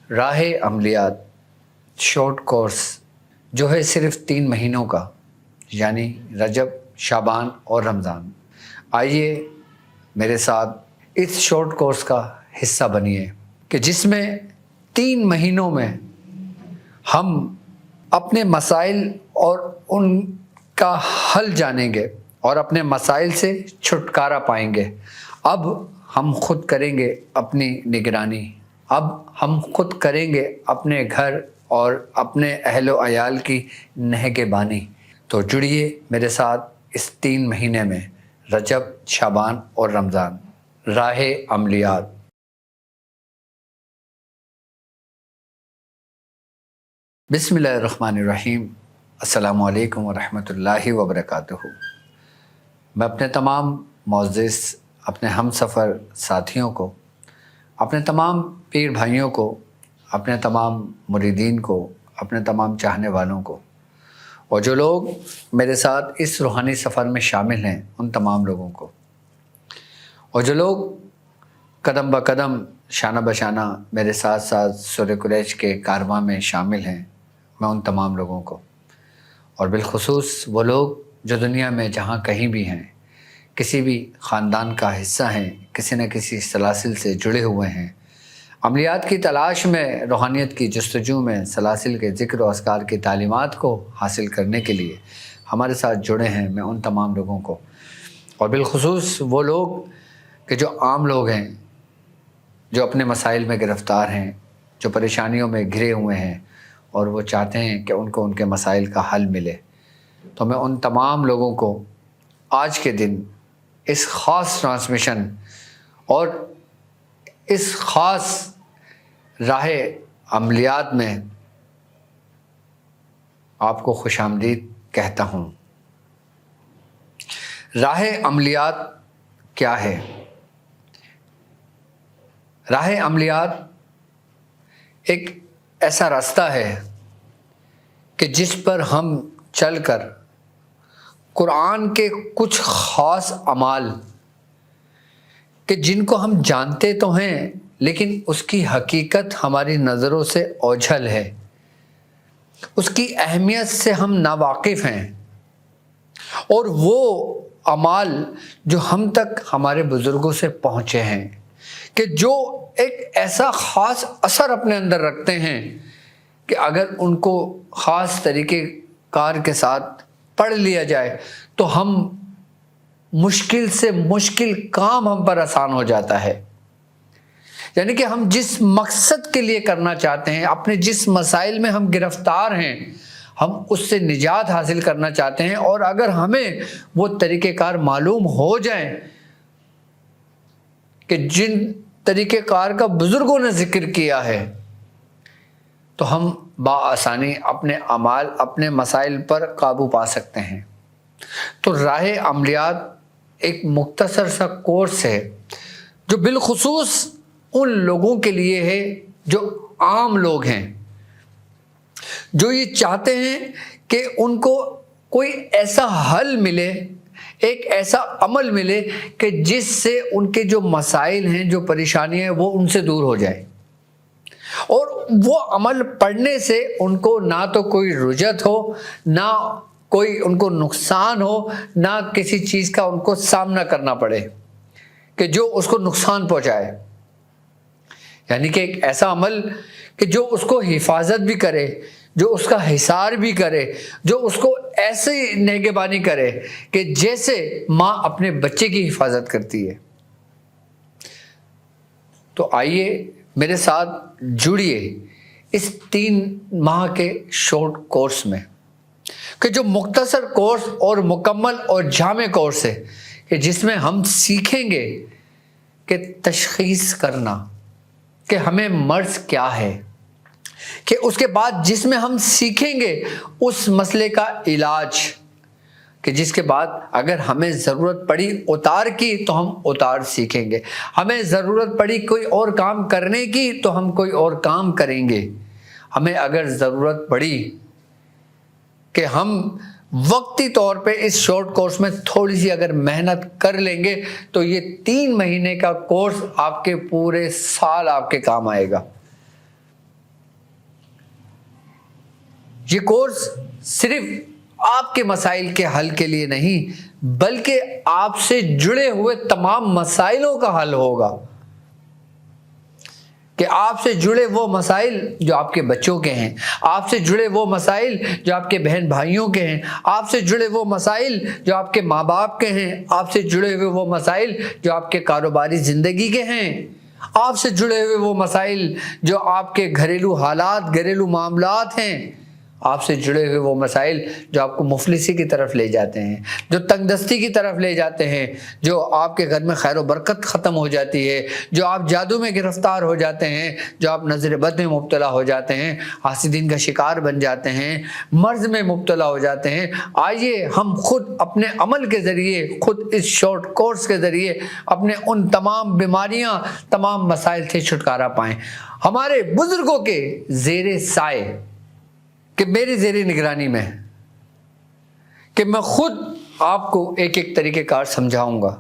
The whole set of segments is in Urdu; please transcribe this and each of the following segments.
راہ عملیات شارٹ کورس جو ہے صرف 3 مہینوں کا، یعنی رجب، شعبان اور رمضان۔ آئیے میرے ساتھ اس شارٹ کورس کا حصہ بنیے کہ جس میں 3 مہینوں میں ہم اپنے مسائل اور ان کا حل جانیں گے اور اپنے مسائل سے چھٹکارا پائیں گے۔ اب ہم خود کریں گے اپنی نگرانی، اب ہم خود کریں گے اپنے گھر اور اپنے اہل و عیال کی نگہبانی۔ تو جڑیے میرے ساتھ اس 3 مہینے میں، رجب، شعبان اور رمضان، راہ عملیات۔ بسم اللہ الرحمن الرحیم۔ السلام علیکم ورحمۃ اللہ وبرکاتہ۔ میں اپنے تمام معزز اپنے ہم سفر ساتھیوں کو، اپنے تمام پیر بھائیوں کو، اپنے تمام مریدین کو، اپنے تمام چاہنے والوں کو، اور جو لوگ میرے ساتھ اس روحانی سفر میں شامل ہیں ان تمام لوگوں کو، اور جو لوگ قدم بہ قدم، شانہ بہ شانہ میرے ساتھ ساتھ سورہ قریش کے کارواں میں شامل ہیں، میں ان تمام لوگوں کو، اور بالخصوص وہ لوگ جو دنیا میں جہاں کہیں بھی ہیں، کسی بھی خاندان کا حصہ ہیں، کسی نہ کسی سلاسل سے جڑے ہوئے ہیں، عملیات کی تلاش میں، روحانیت کی جستجو میں، سلاسل کے ذکر و اذکار کی تعلیمات کو حاصل کرنے کے لیے ہمارے ساتھ جڑے ہیں، میں ان تمام لوگوں کو، اور بالخصوص وہ لوگ کہ جو عام لوگ ہیں، جو اپنے مسائل میں گرفتار ہیں، جو پریشانیوں میں گھرے ہوئے ہیں اور وہ چاہتے ہیں کہ ان کو ان کے مسائل کا حل ملے، تو میں ان تمام لوگوں کو آج کے دن اس خاص ٹرانسمیشن اور اس خاص راہ عملیات میں آپ کو خوش آمدید کہتا ہوں۔ راہ عملیات کیا ہے؟ راہ عملیات ایک ایسا راستہ ہے کہ جس پر ہم چل کر قرآن کے کچھ خاص اعمال کہ جن کو ہم جانتے تو ہیں لیکن اس کی حقیقت ہماری نظروں سے اوجھل ہے، اس کی اہمیت سے ہم ناواقف ہیں، اور وہ اعمال جو ہم تک ہمارے بزرگوں سے پہنچے ہیں کہ جو ایک ایسا خاص اثر اپنے اندر رکھتے ہیں کہ اگر ان کو خاص طریقے کار کے ساتھ پڑھ لیا جائے تو ہم مشکل سے مشکل کام ہم پر آسان ہو جاتا ہے۔ یعنی کہ ہم جس مقصد کے لیے کرنا چاہتے ہیں، اپنے جس مسائل میں ہم گرفتار ہیں، ہم اس سے نجات حاصل کرنا چاہتے ہیں، اور اگر ہمیں وہ طریقہ کار معلوم ہو جائیں کہ جن طریقہ کار کا بزرگوں نے ذکر کیا ہے، تو ہم بآسانی اپنے اعمال، اپنے مسائل پر قابو پا سکتے ہیں۔ تو راہ عملیات ایک مختصر سا کورس ہے جو بالخصوص ان لوگوں کے لیے ہے جو عام لوگ ہیں، جو یہ چاہتے ہیں کہ ان کو کوئی ایسا حل ملے، ایک ایسا عمل ملے کہ جس سے ان کے جو مسائل ہیں، جو پریشانیاں ہیں، وہ ان سے دور ہو جائے، اور وہ عمل پڑھنے سے ان کو نہ تو کوئی رجت ہو، نہ کوئی ان کو نقصان ہو، نہ کسی چیز کا ان کو سامنا کرنا پڑے کہ جو اس کو نقصان پہنچائے۔ یعنی کہ ایک ایسا عمل کہ جو اس کو حفاظت بھی کرے، جو اس کا حصار بھی کرے، جو اس کو ایسے نگہبانی کرے کہ جیسے ماں اپنے بچے کی حفاظت کرتی ہے۔ تو آئیے میرے ساتھ جڑیے اس 3 ماہ کے شارٹ کورس میں، کہ جو مختصر کورس اور مکمل اور جامع کورس ہے کہ جس میں ہم سیکھیں گے کہ تشخیص کرنا کہ ہمیں مرض کیا ہے، کہ اس کے بعد جس میں ہم سیکھیں گے اس مسئلے کا علاج، کہ جس کے بعد اگر ہمیں ضرورت پڑی اتار کی تو ہم اتار سیکھیں گے، ہمیں ضرورت پڑی کوئی اور کام کرنے کی تو ہم کوئی اور کام کریں گے، ہمیں اگر ضرورت پڑی کہ ہم وقتی طور پہ اس شارٹ کورس میں تھوڑی سی اگر محنت کر لیں گے تو یہ 3 مہینے کا کورس آپ کے پورے سال آپ کے کام آئے گا۔ یہ کورس صرف آپ کے مسائل کے حل کے لیے نہیں بلکہ آپ سے جڑے ہوئے تمام مسائلوں کا حل ہوگا، کہ آپ سے جڑے وہ مسائل جو آپ کے بچوں کے ہیں، آپ سے جڑے وہ مسائل جو آپ کے بہن بھائیوں کے ہیں، آپ سے جڑے وہ مسائل جو آپ کے ماں باپ کے ہیں، آپ سے جڑے ہوئے وہ مسائل جو آپ کے کاروباری زندگی کے ہیں، آپ سے جڑے ہوئے وہ مسائل جو آپ کے گھریلو حالات، گھریلو معاملات ہیں، آپ سے جڑے ہوئے وہ مسائل جو آپ کو مفلسی کی طرف لے جاتے ہیں، جو تنگ دستی کی طرف لے جاتے ہیں، جو آپ کے گھر میں خیر و برکت ختم ہو جاتی ہے، جو آپ جادو میں گرفتار ہو جاتے ہیں، جو آپ نظر بد میں مبتلا ہو جاتے ہیں، حاسدین کا شکار بن جاتے ہیں، مرض میں مبتلا ہو جاتے ہیں۔ آئیے ہم خود اپنے عمل کے ذریعے، خود اس شارٹ کورس کے ذریعے اپنے ان تمام بیماریاں، تمام مسائل سے چھٹکارا پائیں۔ ہمارے بزرگوں کے زیر سائے، کہ میری زیر نگرانی میں، کہ میں خود آپ کو ایک ایک طریقہ کار سمجھاؤں گا،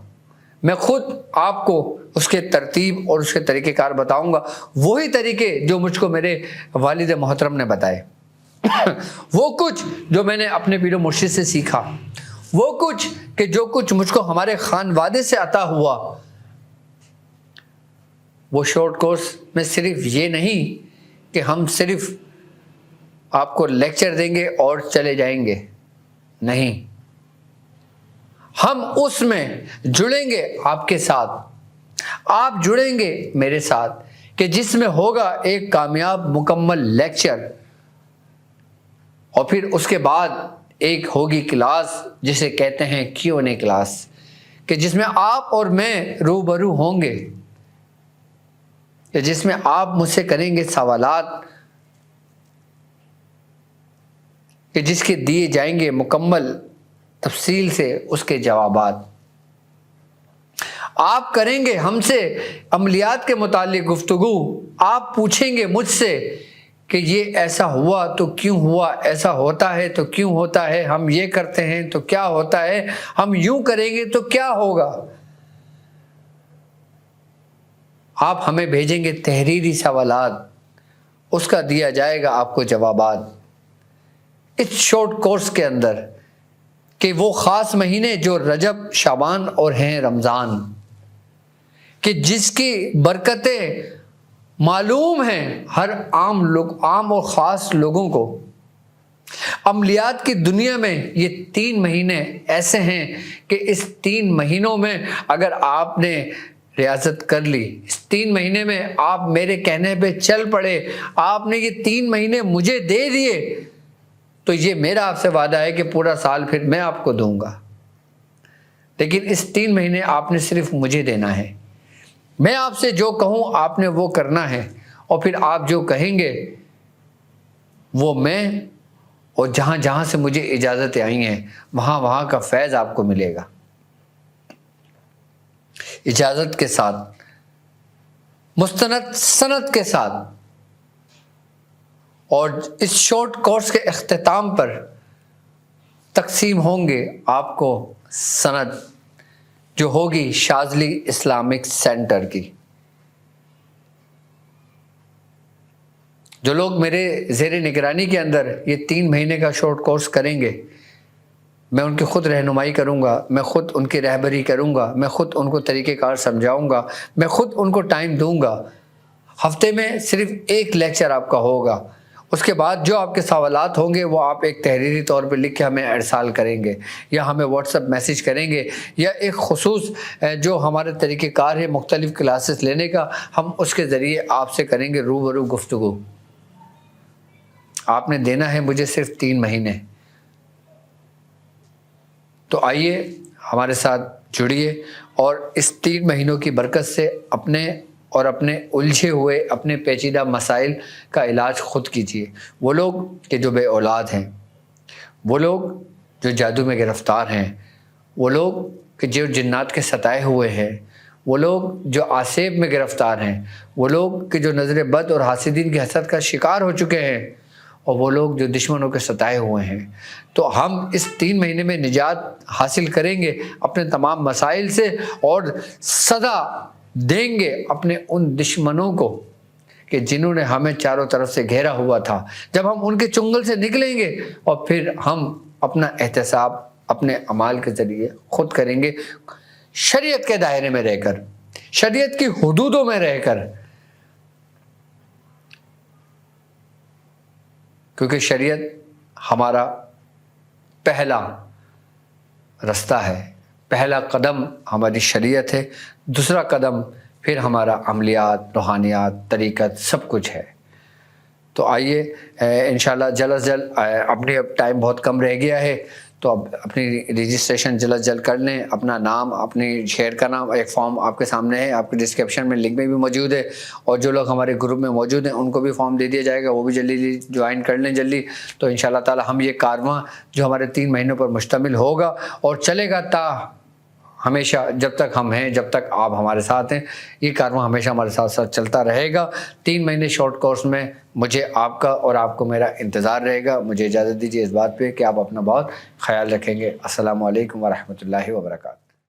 میں خود آپ کو اس کے ترتیب اور اس کے طریقہ کار بتاؤں گا، وہی طریقے جو مجھ کو میرے والد محترم نے بتائے، وہ کچھ جو میں نے اپنے پیر و مرشد سے سیکھا، وہ کچھ کہ جو کچھ مجھ کو ہمارے خانوادے سے عطا ہوا۔ وہ شارٹ کورس میں صرف یہ نہیں کہ ہم صرف آپ کو لیکچر دیں گے اور چلے جائیں گے، نہیں، ہم اس میں جڑیں گے آپ کے ساتھ، آپ جڑیں گے میرے ساتھ، کہ جس میں ہوگا ایک کامیاب مکمل لیکچر، اور پھر اس کے بعد ایک ہوگی کلاس جسے کہتے ہیں Q&A کلاس، کہ جس میں آپ اور میں روبرو ہوں گے، کہ جس میں آپ مجھ سے کریں گے سوالات، کہ جس کے دیے جائیں گے مکمل تفصیل سے اس کے جوابات، آپ کریں گے ہم سے عملیات کے متعلق گفتگو، آپ پوچھیں گے مجھ سے کہ یہ ایسا ہوا تو کیوں ہوا، ایسا ہوتا ہے تو کیوں ہوتا ہے، ہم یہ کرتے ہیں تو کیا ہوتا ہے، ہم یوں کریں گے تو کیا ہوگا۔ آپ ہمیں بھیجیں گے تحریری سوالات، اس کا دیا جائے گا آپ کو جوابات اس شارٹ کورس کے اندر، کہ وہ خاص مہینے جو رجب، شعبان اور ہیں رمضان، کہ جس کی برکتیں معلوم ہیں ہر عام اور خاص لوگوں کو۔ عملیات کی دنیا میں یہ 3 مہینے ایسے ہیں کہ اس 3 مہینوں میں اگر آپ نے ریاضت کر لی، اس 3 مہینے میں آپ میرے کہنے پہ چل پڑے، آپ نے یہ 3 مہینے مجھے دے دیے، تو یہ میرا آپ سے وعدہ ہے کہ پورا سال پھر میں آپ کو دوں گا، لیکن اس 3 مہینے آپ نے صرف مجھے دینا ہے۔ میں آپ سے جو کہوں آپ نے وہ کرنا ہے، اور پھر آپ جو کہیں گے وہ میں، اور جہاں جہاں سے مجھے اجازتیں آئی ہیں وہاں وہاں کا فیض آپ کو ملے گا، اجازت کے ساتھ، مستند سند کے ساتھ۔ اور اس شارٹ کورس کے اختتام پر تقسیم ہوں گے آپ کو سند، جو ہوگی شاذلی اسلامک سینٹر کی۔ جو لوگ میرے زیر نگرانی کے اندر یہ 3 مہینے کا شارٹ کورس کریں گے، میں ان کی خود رہنمائی کروں گا، میں خود ان کی رہبری کروں گا، میں خود ان کو طریقہ کار سمجھاؤں گا، میں خود ان کو ٹائم دوں گا۔ ہفتے میں صرف 1 لیکچر آپ کا ہوگا، اس کے بعد جو آپ کے سوالات ہوں گے وہ آپ ایک تحریری طور پہ لکھ کے ہمیں ارسال کریں گے، یا ہمیں واٹس ایپ میسیج کریں گے، یا ایک خصوص جو ہمارے طریقہ کار ہے مختلف کلاسز لینے کا، ہم اس کے ذریعے آپ سے کریں گے روبرو گفتگو۔ آپ نے دینا ہے مجھے صرف 3 مہینے، تو آئیے ہمارے ساتھ جڑیے، اور اس 3 مہینوں کی برکت سے اپنے اور اپنے الجھے ہوئے اپنے پیچیدہ مسائل کا علاج خود کیجیے۔ وہ لوگ کہ جو بے اولاد ہیں، وہ لوگ جو جادو میں گرفتار ہیں، وہ لوگ کہ جو جنات کے ستائے ہوئے ہیں، وہ لوگ جو آسیب میں گرفتار ہیں، وہ لوگ کہ جو نظر بد اور حاسدین کی حسد کا شکار ہو چکے ہیں، اور وہ لوگ جو دشمنوں کے ستائے ہوئے ہیں، تو ہم اس 3 مہینے میں نجات حاصل کریں گے اپنے تمام مسائل سے، اور سزا دیں گے اپنے ان دشمنوں کو کہ جنہوں نے ہمیں چاروں طرف سے گھیرا ہوا تھا، جب ہم ان کے چنگل سے نکلیں گے اور پھر ہم اپنا احتساب اپنے اعمال کے ذریعے خود کریں گے، شریعت کے دائرے میں رہ کر، شریعت کی حدودوں میں رہ کر، کیونکہ شریعت ہمارا پہلا رستہ ہے، پہلا قدم ہماری شریعت ہے، دوسرا قدم پھر ہمارا عملیات، روحانیات، طریقت سب کچھ ہے۔ تو آئیے انشاءاللہ جلد از جلد، اپنی اب ٹائم بہت کم رہ گیا ہے، تو اب اپنی رجسٹریشن جلد از جلد کر لیں، اپنا نام، اپنی شہر کا نام، ایک فارم آپ کے سامنے ہے، آپ کے ڈسکرپشن میں لنک میں بھی موجود ہے، اور جو لوگ ہمارے گروپ میں موجود ہیں ان کو بھی فارم دے دیا جائے گا، وہ بھی جلدی جوائن کر لیں جلدی۔ تو انشاءاللہ تعالی ہم یہ کارواں جو ہمارے 3 مہینوں پر مشتمل ہوگا اور چلے گا تا ہمیشہ، جب تک ہم ہیں، جب تک آپ ہمارے ساتھ ہیں، یہ کارواں ہمیشہ ہمارے ساتھ ساتھ چلتا رہے گا۔ 3 مہینے شارٹ کورس میں مجھے آپ کا اور آپ کو میرا انتظار رہے گا۔ مجھے اجازت دیجیے اس بات پہ کہ آپ اپنا بہت خیال رکھیں گے۔ السلام علیکم ورحمۃ اللہ وبرکاتہ۔